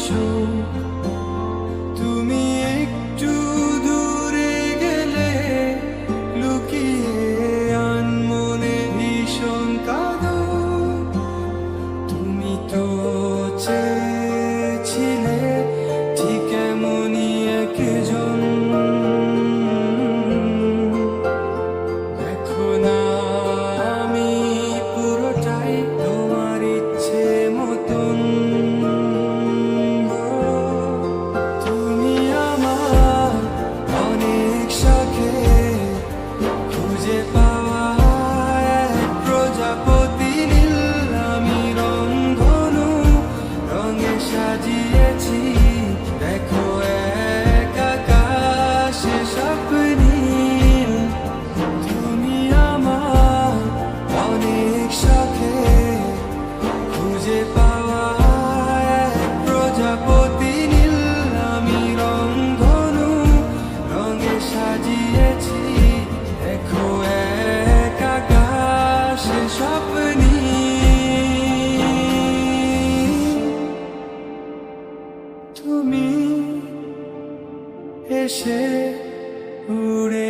সুখ। তুমি একটু দূরে গেলে লুকিয়ে আনমনে ভীষণ কাঁদো। তুমি তো চেয়েছিলে ঠিক এমনই একজন। দেখো না আমি পুরোটাই তোমার ইচ্ছে মতন। তুমি আমার অনেক শখে খুঁজে পাওয়া এক প্রজাপতি নীল। আমি রংধনু রঙে সাজিয়েছি, দেখো এক আকাশে স্বপ্নীল। তুমি আমার অনেক শখে খুঁজে পাওয়া এক প্রজাপতি নীল। আমি রংধনু রঙে সাজিয়েছি, দেখো এক আকাশে স্বপ্নীল। তুমি এসে উড়ে